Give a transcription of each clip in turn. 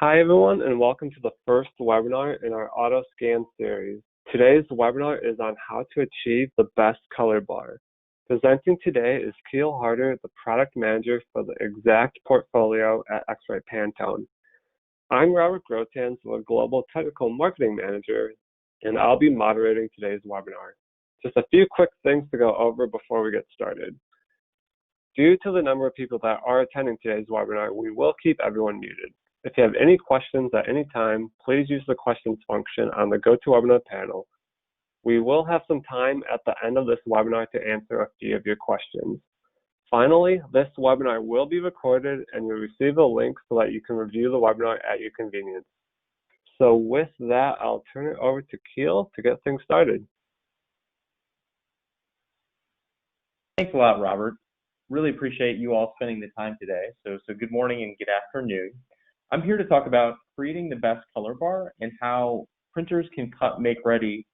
Hi everyone, and welcome to the first webinar in our auto scan series. Today's webinar is on how to achieve the best color bar. Presenting today is Keel Harder, the product manager for the eXact portfolio at X-Rite Pantone. I'm Robert Grotans, the global technical marketing manager, and I'll be moderating today's webinar. Just a few quick things to go over before we get started. Due to the number of people that are attending today's webinar, we will keep everyone muted. If you have any questions at any time, please use the questions function on the GoToWebinar panel. We will have some time at the end of this webinar to answer a few of your questions. Finally, this webinar will be recorded and you'll receive a link so that you can review the webinar at your convenience. So with that, I'll turn it over to Keel to get things started. Thanks a lot, Robert. Really appreciate you all spending the time today. So good morning and good afternoon. I'm here to talk about creating the best color bar and how printers can make ready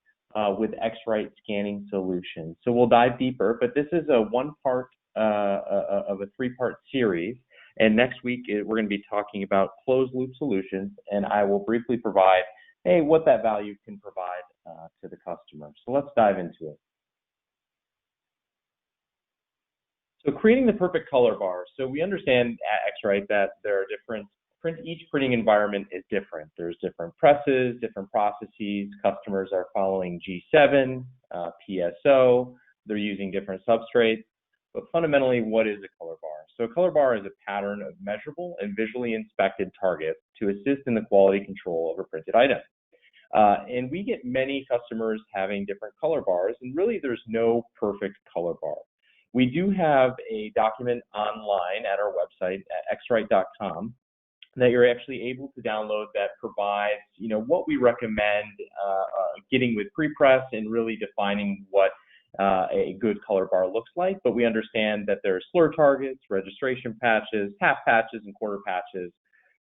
with X-Rite scanning solutions. So we'll dive deeper, but this is a one-part of a three-part series. And next week, we're going to be talking about closed-loop solutions, and I will briefly provide, what that value can provide to the customer. So let's dive into it. So creating the perfect color bar. So we understand at X-Rite that there are each printing environment is different. There's different presses, different processes. Customers are following G7, PSO. They're using different substrates. But fundamentally, what is a color bar? So a color bar is a pattern of measurable and visually inspected targets to assist in the quality control of a printed item. And we get many customers having different color bars, and really there's no perfect color bar. We do have a document online at our website at xrite.com that you're actually able to download that provides, what we recommend getting with prepress and really defining what a good color bar looks like. But we understand that there are slur targets, registration patches, half patches, and quarter patches.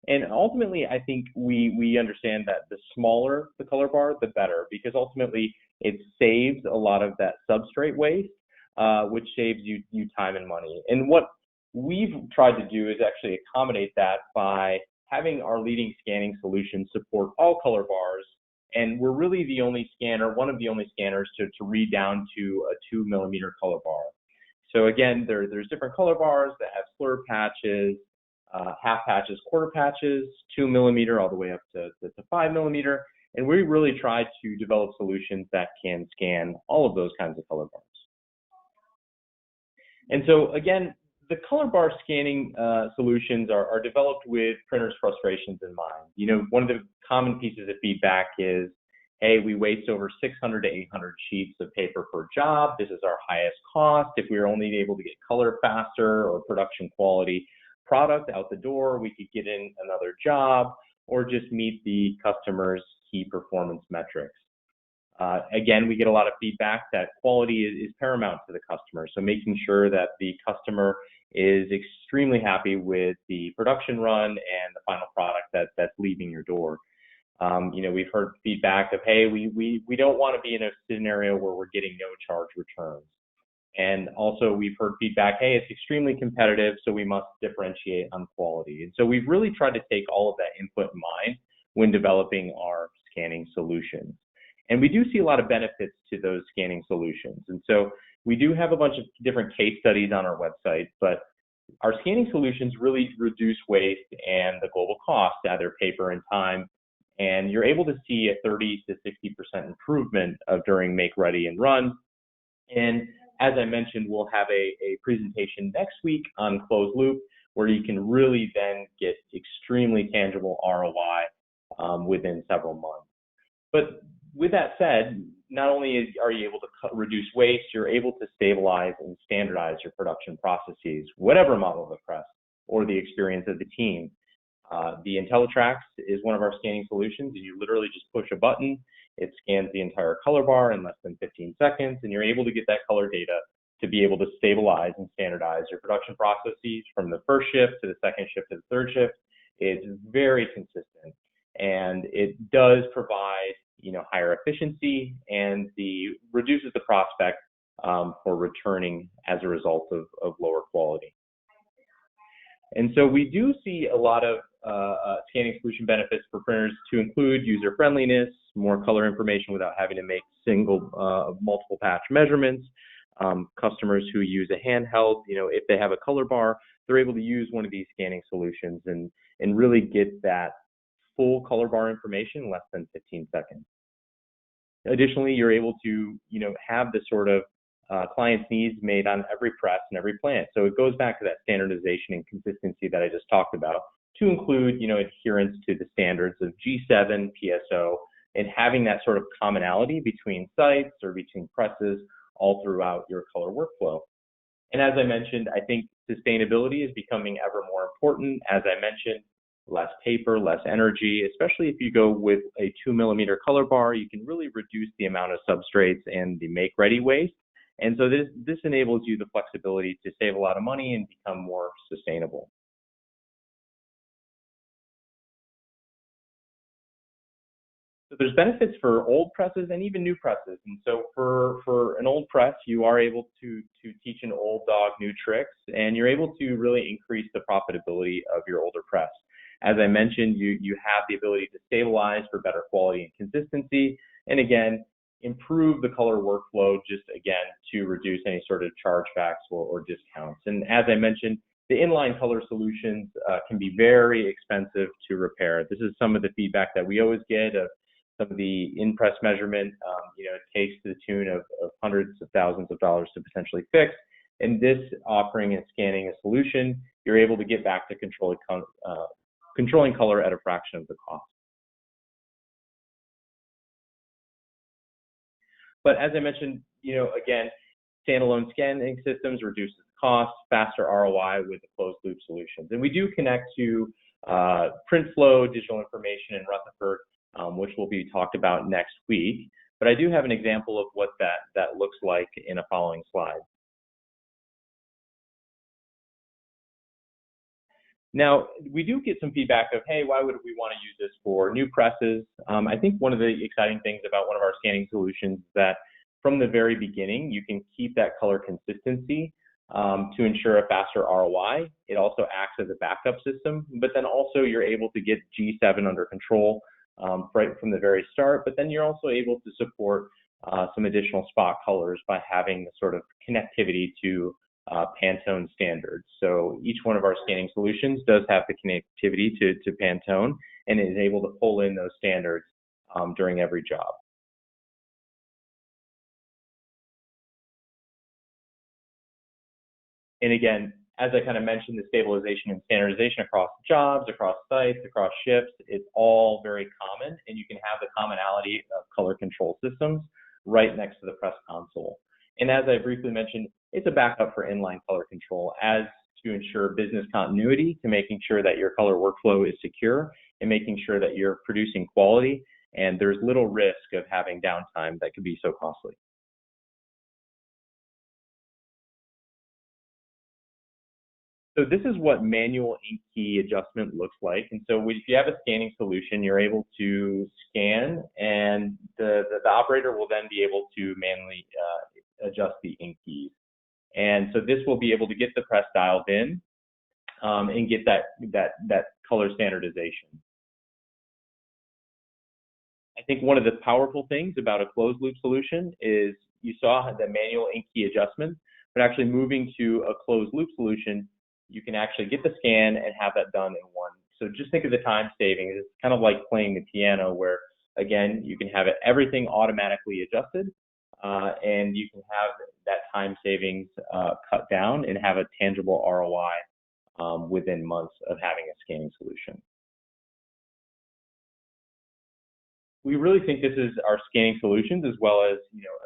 And ultimately, I think we understand that the smaller the color bar, the better, because ultimately it saves a lot of that substrate waste, which saves you time and money. And what we've tried to do is actually accommodate that by having our leading scanning solutions support all color bars, and we're really the only scanner, one of the only scanners to read down to a 2mm color bar. So again, there's different color bars that have slur patches, half patches, quarter patches, 2mm all the way up to 5mm, and we really try to develop solutions that can scan all of those kinds of color bars. And so again, the color bar scanning solutions are developed with printers' frustrations in mind. One of the common pieces of feedback is, we waste over 600 to 800 sheets of paper per job. This is our highest cost. If we were only able to get color faster or production quality product out the door, we could get in another job or just meet the customer's key performance metrics. Again, we get a lot of feedback that quality is paramount to the customer. So making sure that the customer is extremely happy with the production run and the final product that's leaving your door. We've heard feedback of, we don't want to be in a scenario where we're getting no charge returns. And also we've heard feedback, it's extremely competitive, so we must differentiate on quality. And so we've really tried to take all of that input in mind when developing our scanning solutions. And we do see a lot of benefits to those scanning solutions. And so we do have a bunch of different case studies on our website, but our scanning solutions really reduce waste and the global cost, either paper and time. And you're able to see a 30 to 60% improvement during make, ready, and run. And as I mentioned, we'll have a presentation next week on closed loop, where you can really then get extremely tangible ROI within several months. But with that said, not only are you able to reduce waste, you're able to stabilize and standardize your production processes, whatever model of the press or the experience of the team. The Intelli Trax is one of our scanning solutions, and you literally just push a button. It scans the entire color bar in less than 15 seconds, and you're able to get that color data to be able to stabilize and standardize your production processes from the first shift to the second shift to the third shift. It's very consistent, and it does provide higher efficiency, and reduces the prospect for returning as a result of lower quality. And so we do see a lot of scanning solution benefits for printers to include user friendliness, more color information without having to make multiple patch measurements. Customers who use a handheld, if they have a color bar, they're able to use one of these scanning solutions and really get that full color bar information in less than 15 seconds. Additionally, you're able to, have the sort of client's needs made on every press and every plant. So it goes back to that standardization and consistency that I just talked about, to include, adherence to the standards of G7, PSO, and having that sort of commonality between sites or between presses all throughout your color workflow. And as I mentioned, I think sustainability is becoming ever more important. As I mentioned, less paper, less energy, especially if you go with a 2mm color bar, you can really reduce the amount of substrates and the make-ready waste. And so this enables you the flexibility to save a lot of money and become more sustainable. So there's benefits for old presses and even new presses. And so for an old press, you are able to teach an old dog new tricks, and you're able to really increase the profitability of your older press. As I mentioned, you have the ability to stabilize for better quality and consistency, and again, improve the color workflow just again to reduce any sort of chargebacks or discounts. And as I mentioned, the inline color solutions can be very expensive to repair. This is some of the feedback that we always get of some of the in-press measurement, it takes to the tune of hundreds of thousands of dollars to potentially fix. And this offering and scanning a solution, you're able to get back to controlling color at a fraction of the cost. But as I mentioned, again, standalone scanning systems reduces costs, faster ROI with the closed loop solutions. And we do connect to PrintFlow, digital information, and Rutherford, which will be talked about next week. But I do have an example of what that looks like in a following slide. Now, we do get some feedback of, hey, why would we want to use this for new presses? I think one of the exciting things about one of our scanning solutions is that from the very beginning, you can keep that color consistency to ensure a faster ROI. It also acts as a backup system, but then also you're able to get G7 under control right from the very start, but then you're also able to support some additional spot colors by having the sort of connectivity to Pantone standards. So each one of our scanning solutions does have the connectivity to Pantone and is able to pull in those standards during every job. And again, as I kind of mentioned, the stabilization and standardization across jobs, across sites, across shifts, it's all very common, and you can have the commonality of color control systems right next to the press console. And as I briefly mentioned, it's a backup for inline color control as to ensure business continuity, to making sure that your color workflow is secure and making sure that you're producing quality and there's little risk of having downtime that could be so costly. So this is what manual ink key adjustment looks like. And so if you have a scanning solution, you're able to scan, and the operator will then be able to manually adjust the ink keys. And so this will be able to get the press dialed in and get that color standardization. I think one of the powerful things about a closed loop solution is you saw the manual ink key adjustment, but actually moving to a closed loop solution, you can actually get the scan and have that done in one. So just think of the time savings. It's kind of like playing the piano where, again, you can have everything automatically adjusted and you can have that time savings cut down and have a tangible ROI within months of having a scanning solution. We really think this is our scanning solutions, as well as,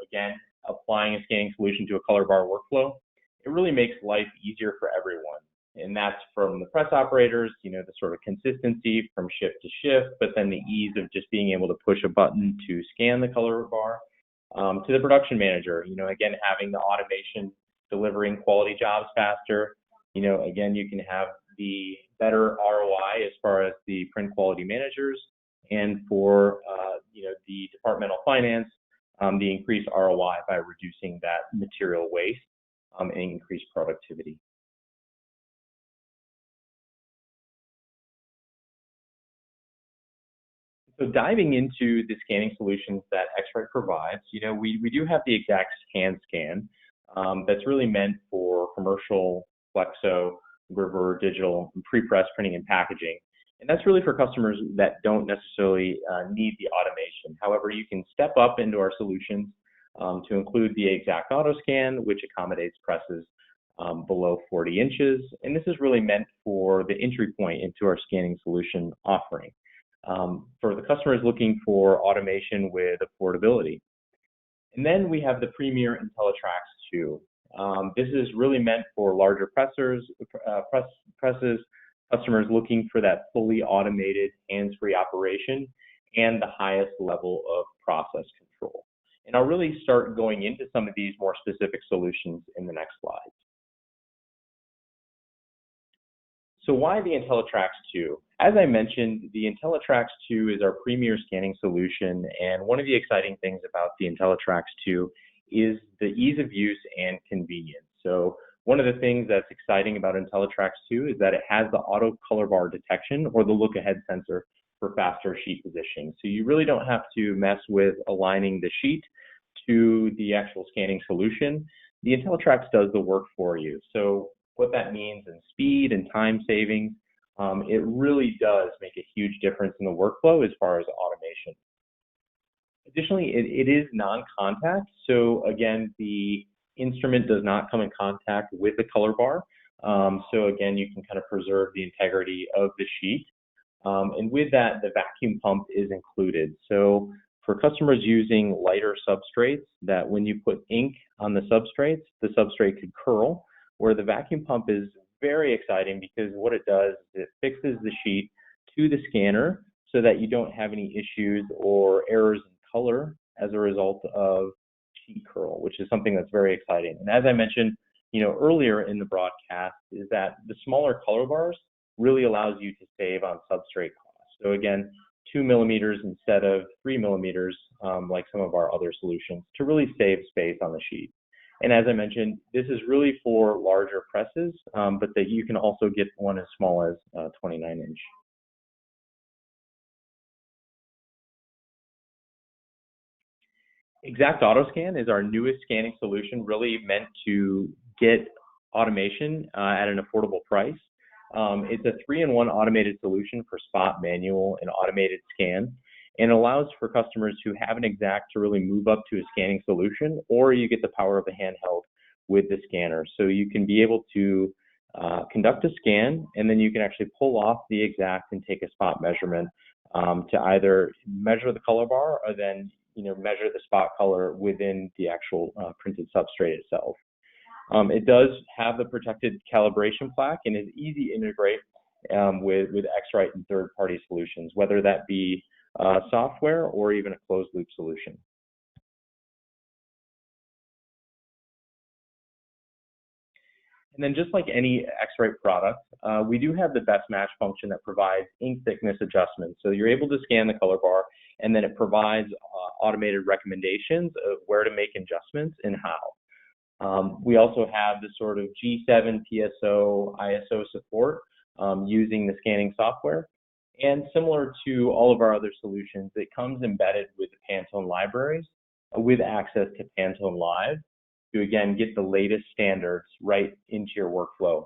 again, applying a scanning solution to a color bar workflow. It really makes life easier for everyone. And that's from the press operators, the sort of consistency from shift to shift, but then the ease of just being able to push a button to scan the color bar, to the production manager, again, having the automation, delivering quality jobs faster. Again, you can have the better ROI as far as the print quality managers, and for, the departmental finance, the increased ROI by reducing that material waste and increased productivity. So diving into the scanning solutions that X-Rite provides, we do have the eXact hand scan that's really meant for commercial flexo, river, digital, pre-press printing and packaging. And that's really for customers that don't necessarily need the automation. However, you can step up into our solutions to include the eXact auto scan, which accommodates presses below 40 inches. And this is really meant for the entry point into our scanning solution offering. For the customers looking for automation with affordability. And then we have the premier Intelli Trax2. This is really meant for larger presses, customers looking for that fully automated hands-free operation and the highest level of process control. And I'll really start going into some of these more specific solutions in the next slide. So why the Intelli Trax2? As I mentioned, the Intelli Trax2 is our premier scanning solution, and one of the exciting things about the Intelli Trax2 is the ease of use and convenience. So one of the things that's exciting about Intelli Trax2 is that it has the auto color bar detection or the look-ahead sensor for faster sheet positioning. So you really don't have to mess with aligning the sheet to the actual scanning solution. The Intelli Trax does the work for you. So what that means in speed and time savings, it really does make a huge difference in the workflow as far as automation. Additionally, it is non-contact. So again, the instrument does not come in contact with the color bar. So again, you can kind of preserve the integrity of the sheet. And with that, the vacuum pump is included. So for customers using lighter substrates, that when you put ink on the substrate could curl, where the vacuum pump is very exciting because what it does is it fixes the sheet to the scanner so that you don't have any issues or errors in color as a result of sheet curl, which is something that's very exciting. And as I mentioned, earlier in the broadcast, is that the smaller color bars really allows you to save on substrate costs. So again, 2 millimeters instead of 3 millimeters, like some of our other solutions, to really save space on the sheet. And as I mentioned, this is really for larger presses, but that you can also get one as small as 29-inch. eXact AutoScan is our newest scanning solution, really meant to get automation at an affordable price. It's a 3-in-1 automated solution for spot, manual, and automated scan, and allows for customers who have an eXact to really move up to a scanning solution, or you get the power of a handheld with the scanner. So you can be able to conduct a scan, and then you can actually pull off the eXact and take a spot measurement to either measure the color bar or then measure the spot color within the actual printed substrate itself. It does have the protected calibration plaque and is easy to integrate with X-Rite and third-party solutions, whether that be software or even a closed-loop solution. And then just like any X-Rite product, we do have the best match function that provides ink thickness adjustments. So you're able to scan the color bar, and then it provides automated recommendations of where to make adjustments and how. We also have the sort of G7 PSO ISO support using the scanning software. And similar to all of our other solutions, it comes embedded with the Pantone libraries with access to Pantone Live to, again, get the latest standards right into your workflow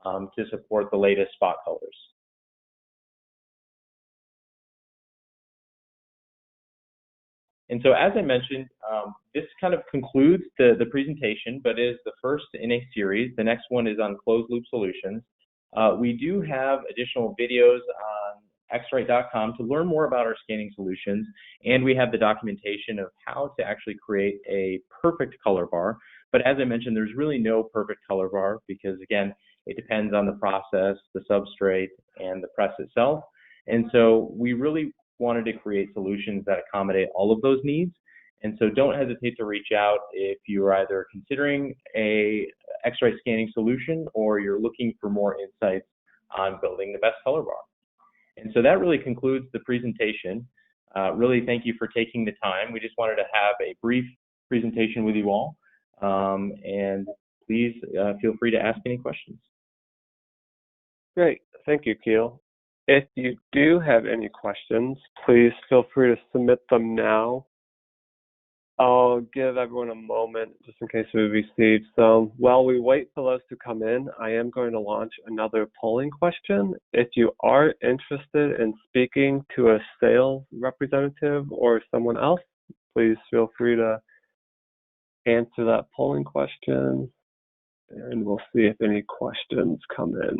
to support the latest spot colors. And so as I mentioned, this kind of concludes the presentation, but is the first in a series. The next one is on closed loop solutions. We do have additional videos on X-Rite.com to learn more about our scanning solutions, and we have the documentation of how to actually create a perfect color bar. But as I mentioned, there's really no perfect color bar because, again, it depends on the process, the substrate, and the press itself. And so we really wanted to create solutions that accommodate all of those needs. And so don't hesitate to reach out if you're either considering a X-Rite scanning solution or you're looking for more insights on building the best color bar. And so that really concludes the presentation. Really thank you for taking the time. We just wanted to have a brief presentation with you all. And please feel free to ask any questions. Great. Thank you, Keel. If you do have any questions, please feel free to submit them now. I'll give everyone a moment just in case we receive some. While we wait for those to come in, I am going to launch another polling question. If you are interested in speaking to a sales representative or someone else, please feel free to answer that polling question, and we'll see if any questions come in.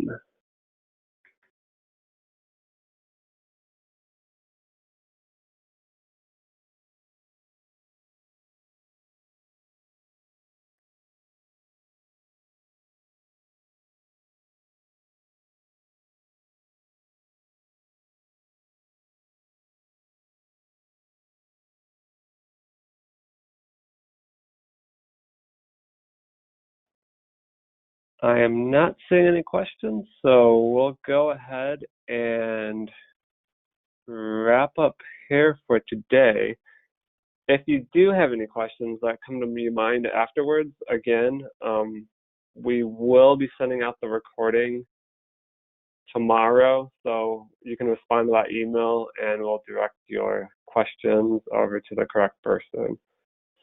I am not seeing any questions, so we'll go ahead and wrap up here for today. If you do have any questions that come to your mind afterwards, again, we will be sending out the recording tomorrow, so you can respond to that email and we'll direct your questions over to the correct person.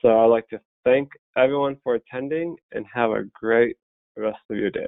So I'd like to thank everyone for attending and have a great rest of your day.